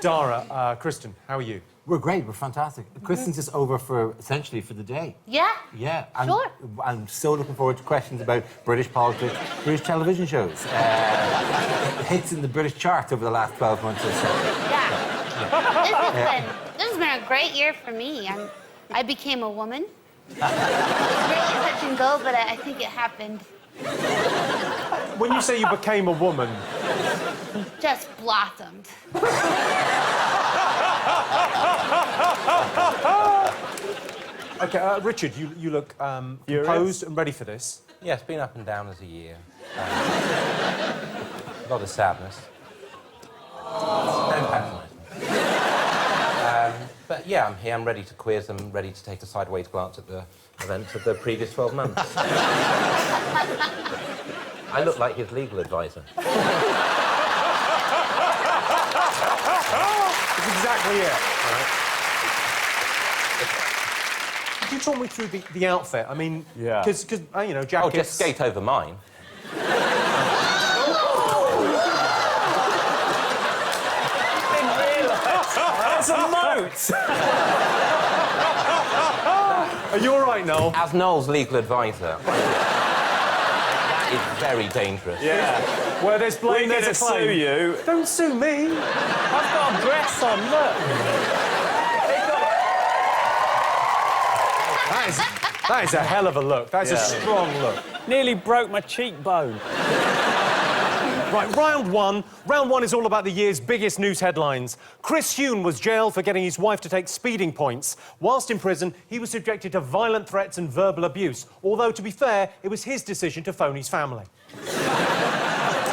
Dara, Kristen, how are you? We're great, we're fantastic. Kristen's just over essentially for the day. Yeah? Yeah. Sure. I'm so looking forward to questions about British politics, British television shows, hits in the British charts over the last 12 months or so. Yeah. This has been a great year for me. I became a woman. It was really touch and go, but I think it happened. When you say you became a woman... Just blossomed. OK, Richard, you look composed and ready for this. Yeah, it's been up and down as a year. A lot of sadness. Don't patronise me. But yeah, I'm here, I'm ready to quiz, I'm ready to take a sideways glance at the events of the previous 12 months. I look like his legal advisor. That's exactly it. Right. Could you talk me through the outfit? I mean, because you know, jackets... Oh, just skate over mine. That's a moat! Are you all right, Noel? As Noel's legal advisor, that is very dangerous. Yeah. Where there's blame, there's a claim. Sue you. Don't sue me. I've got a dress on, look. That is a hell of a look. That's a strong look. Nearly broke my cheekbone. Right, round one. Round one is all about the year's biggest news headlines. Chris Huhne was jailed for getting his wife to take speeding points. Whilst in prison, he was subjected to violent threats and verbal abuse. Although, to be fair, it was his decision to phone his family.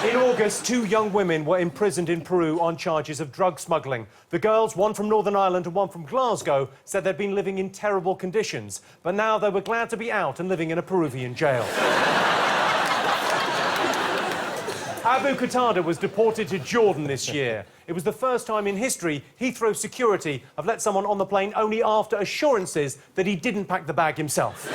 In August, 2 young women were imprisoned in Peru on charges of drug smuggling. The girls, one from Northern Ireland and one from Glasgow, said they'd been living in terrible conditions. But now they were glad to be out and living in a Peruvian jail. Abu Qatada was deported to Jordan this year. It was the first time in history Heathrow security have let someone on the plane only after assurances that he didn't pack the bag himself.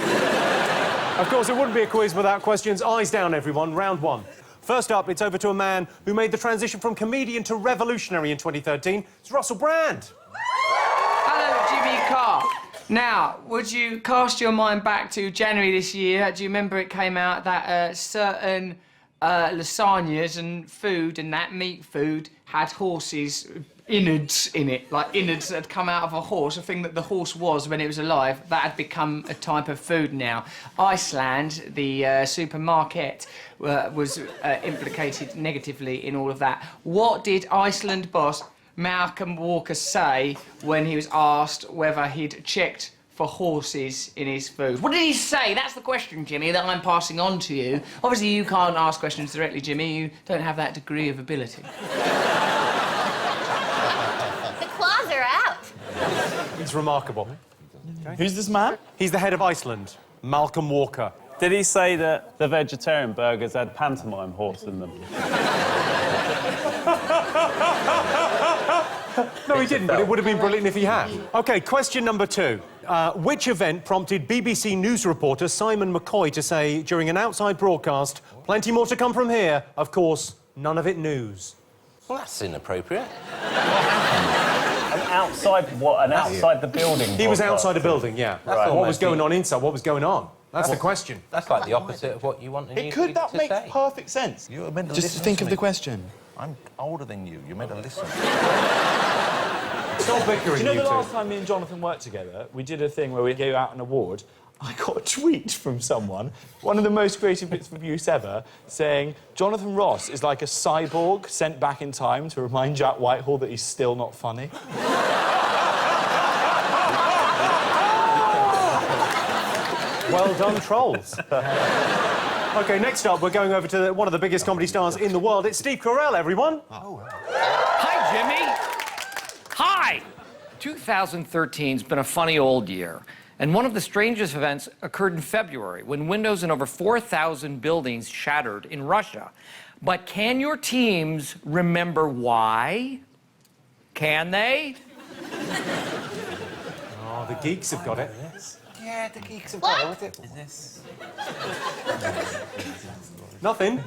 Of course, it wouldn't be a quiz without questions. Eyes down, everyone. Round one. First up, it's over to a man who made the transition from comedian to revolutionary in 2013. It's Russell Brand. Hello, Jimmy Carr. Now, would you cast your mind back to January this year? Do you remember it came out that certain lasagnas and food and that meat food had horses' innards in it, like innards that had come out of a horse, a thing that the horse was when it was alive, that had become a type of food now. Iceland, the supermarket, was implicated negatively in all of that. What did Iceland boss Malcolm Walker say when he was asked whether he'd checked for horses in his food? What did he say? That's the question, Jimmy, that I'm passing on to you. Obviously, you can't ask questions directly, Jimmy. You don't have that degree of ability. The claws are out. It's remarkable. Okay. Who's this man? He's the head of Iceland, Malcolm Walker. Did he say that the vegetarian burgers had pantomime horse in them? No, he didn't, but it would have been brilliant if he had. OK, question number 2. Which event prompted BBC News reporter Simon McCoy to say, during an outside broadcast, plenty more to come from here, of course, none of it news? Well, that's inappropriate. Outside the building? He was outside a building, yeah. Right. What was going on inside? What was going on? That's the question. That's like the opposite of what you want to say. That makes perfect sense. You're meant to Just think of the question. I'm older than you. You're meant to listen. Stop bickering, Do you know you the two. last time me and Jonathan worked together, we did a thing where we gave out an award. I got a tweet from someone, one of the most creative bits of abuse ever, saying Jonathan Ross is like a cyborg sent back in time to remind Jack Whitehall that he's still not funny. Well done, trolls. OK, next up, we're going over to one of the biggest comedy stars in the world. It's Steve Carell, everyone. Hi, Jimmy. Hi. 2013's been a funny old year. And one of the strangest events occurred in February when windows in over 4,000 buildings shattered in Russia. But can your teams remember why? Can they? Oh, the geeks have got it. Yeah, the geeks have got it. What's it? Is this? Nothing.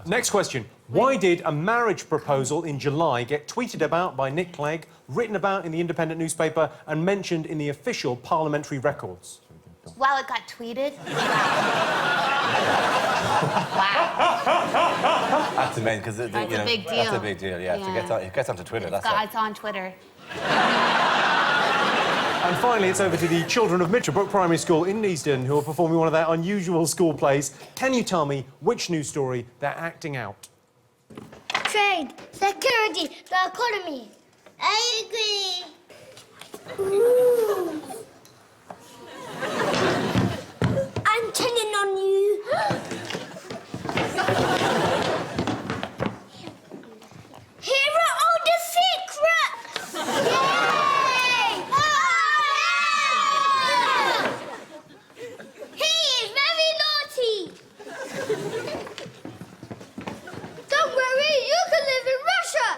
Next question. Why did a marriage proposal in July get tweeted about by Nick Clegg, written about in the Independent newspaper, and mentioned in the official parliamentary records? Wow, it got tweeted? Wow. That's amazing, because That's a big deal. That's a big deal, yeah. It gets onto Twitter, It's on Twitter. And finally, it's over to the children of Mitchellbrook Primary School in Neasden, who are performing one of their unusual school plays. Can you tell me which news story they're acting out? Trade, security, the economy. I agree. Ooh. I'm telling on you. Here are all the secrets. Yay! Oh, yeah! He is very naughty. Don't worry, you can live in Russia.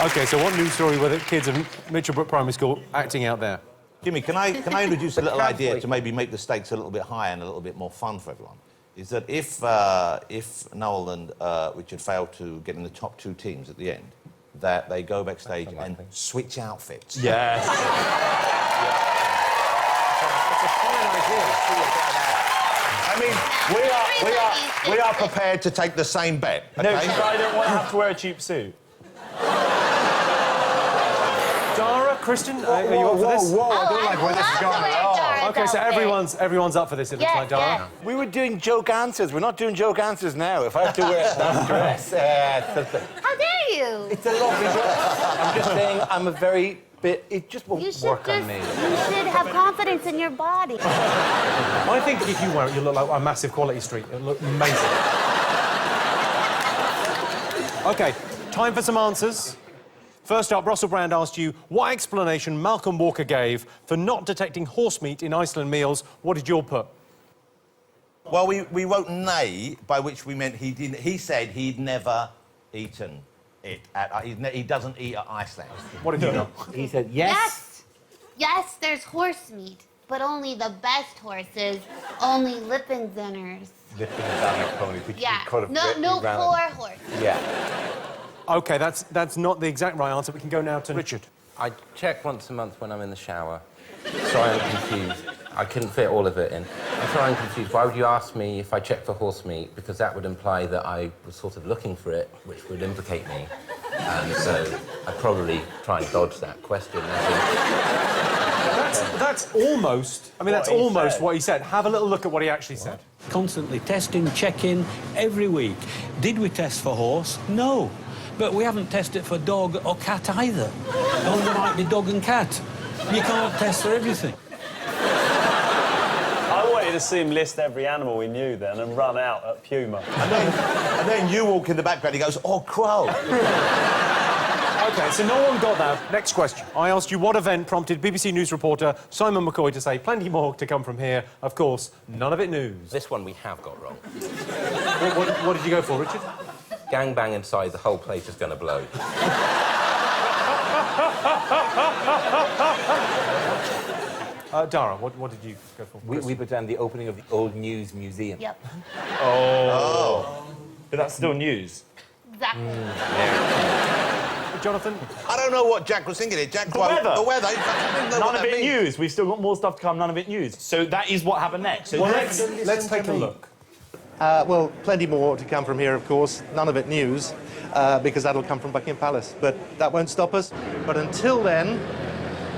OK, so what news story were the kids of Mitchellbrook Primary School acting out there? Jimmy, can I introduce a little idea to maybe make the stakes a little bit higher and a little bit more fun for everyone? Is that if Noel and Richard fail to get in the top 2 teams at the end, that they go backstage and switch outfits. Yes. I mean, we are prepared to take the same bet. Okay? No, because I don't want to have to wear a cheap suit. Dara, Kristen, are you up for this? Whoa, I don't like where this is going at all. OK, so everyone's up for this, it looks like, Dara. Yeah. We were doing joke answers. We're not doing joke answers now. If I have to wear that dress... How dare you? It's a lovely dress. I'm just saying I'm a very bit... It just won't work on me. You should have confidence in your body. I think if you wear it, you'll look like a massive Quality Street. It'll look amazing. OK, time for some answers. First up, Russell Brand asked you what explanation Malcolm Walker gave for not detecting horse meat in Iceland meals. What did you all put? Well, we wrote nay, by which we meant he didn't. He said he'd never eaten it. He doesn't eat at Iceland. What did you know? He said yes. Yes, there's horse meat, but only the best horses, only Lippenzinners. Lippenzinner pony. Yeah, no poor horses. Yeah. OK, that's not the exact right answer. We can go now to Richard. I check once a month when I'm in the shower. Sorry, I'm confused. I couldn't fit all of it in. I'm sorry, I'm confused. Why would you ask me if I checked for horse meat? Because that would imply that I was sort of looking for it, which would implicate me. And so I'd probably try and dodge that question. That's almost... I mean, that's almost what he said. Have a little look at what he actually said. Constantly testing, checking, every week. Did we test for horse? No. But we haven't tested for dog or cat either. Oh, there might be dog and cat. You can't test for everything. I wanted to see him list every animal he knew then and run out at Puma. And then you walk in the background, he goes, oh, crow. OK, so no one got that. Next question. I asked you what event prompted BBC News reporter Simon McCoy to say plenty more to come from here. Of course, none of it news. This one we have got wrong. What did you go for, Richard? Gangbang inside, the whole place is going to blow. Dara, what did you go for? We put down the opening of the Old News Museum. Yep. Oh. But that's still news. Exactly. Jonathan? I don't know what Jack was thinking. Jack, The weather. The weather. In fact, I don't know None what of that it means. news. We've still got more stuff to come, none of it news. So that is what happened next. So Well, let's take a look. Well, plenty more to come from here, of course. None of it news, because that'll come from Buckingham Palace. But that won't stop us. But until then,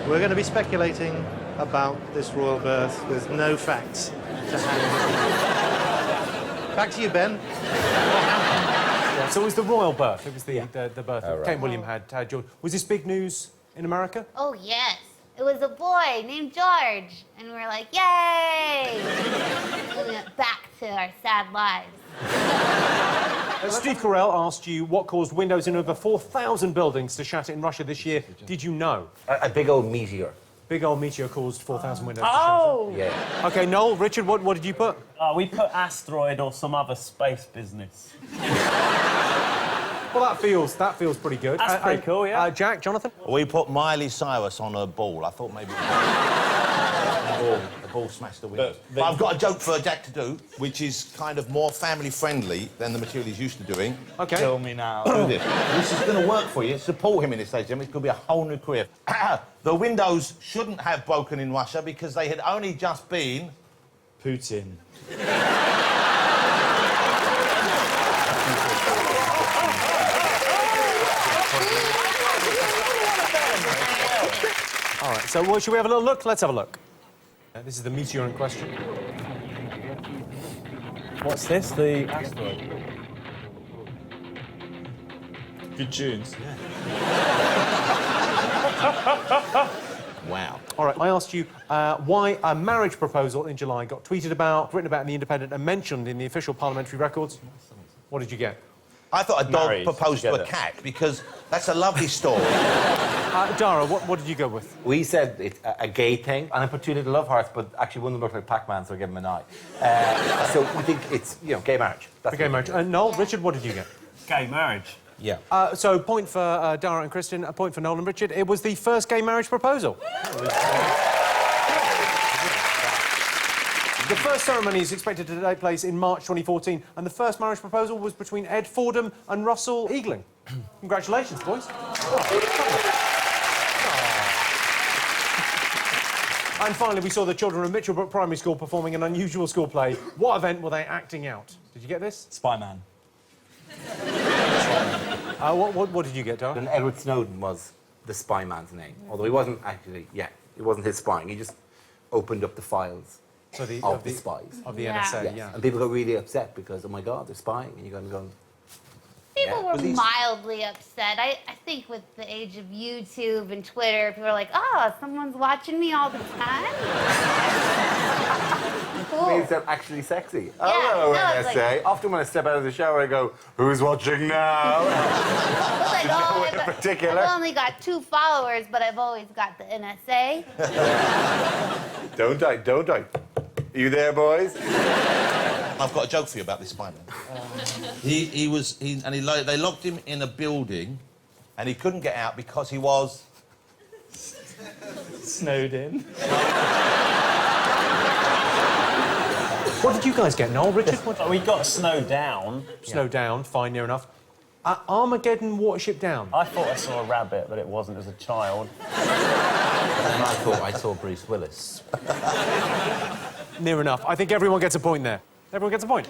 we're going to be speculating about this royal birth with no facts to hand. Back to you, Ben. Yeah, so it was the royal birth. It was the birth Oh, right. King William had George. Was this big news in America? Oh, yes. It was a boy named George. And we were like, yay! We went back to our sad lives. Steve Carell asked you what caused windows in over 4,000 buildings to shatter in Russia this year. Did you know? A big old meteor. Big old meteor caused 4,000 windows Oh! to shatter. OK, Noel, Richard, what did you put? We put asteroid or some other space business. Well, that feels pretty good. That's pretty cool, yeah. Jack, Jonathan? We put Miley Cyrus on a ball. I thought maybe... the ball smashed the windows. But I've got a joke for Jack to do, which is kind of more family-friendly than the material he's used to doing. OK. Kill me now. Do this. This is going to work for you. Support him in this stage, Jim. It's going to be a whole new career. The windows shouldn't have broken in Russia because they had only just been... Putin. All right, so should we have a little look? Let's have a look. This is the meteor in question. What's this? The asteroid. Good tunes. Wow. All right, I asked you why a marriage proposal in July got tweeted about, written about in The Independent and mentioned in the official parliamentary records. What did you get? I thought a dog Married proposed to a together. cat because that's a lovely story. Dara, what did you go with? We said it's a gay thing, and I put two little love hearts, but actually one of them looked like Pac-Man, so I gave him an eye. So we think it's, gay marriage. That's The gay marriage. Noel, Richard, what did you get? Gay marriage. Yeah. So point for Dara and Kristen, a point for Noel and Richard. It was the first gay marriage proposal. The first ceremony is expected to take place in March 2014, and the first marriage proposal was between Ed Fordham and Russell Eagling. Congratulations, boys. And finally, we saw the children of Mitchellbrook Primary School performing an unusual school play. What event were they acting out? Did you get this? Spy-Man. What did you get, Dara? And Edward Snowden was the spy man's name, although he wasn't actually, it wasn't his spying. He just opened up the files of the spies. Of the Yeah. NSA, Yes. And people got really upset because, oh my God, they're spying, and you're going, People were But these- mildly upset. I think with the age of YouTube and Twitter, people are like, oh, someone's watching me all the time? Cool. means they're actually sexy. Yeah, Hello, no, it's NSA. Often when I step out of the shower, I go, who's watching now? It's like, oh, in particular? I've only got 2 followers, but I've always got the NSA. Don't I? Are you there, boys? I've got a joke for you about this Spider-Man. They locked him in a building, and he couldn't get out because he was... Snowden. What did you guys get, Noel? Richard? We got snowed down. Snow down, fine, near enough. Armageddon watership down. I thought I saw a rabbit, but it wasn't as a child. And I thought I saw Bruce Willis. Near enough. I think everyone gets a point there. Everyone gets a point.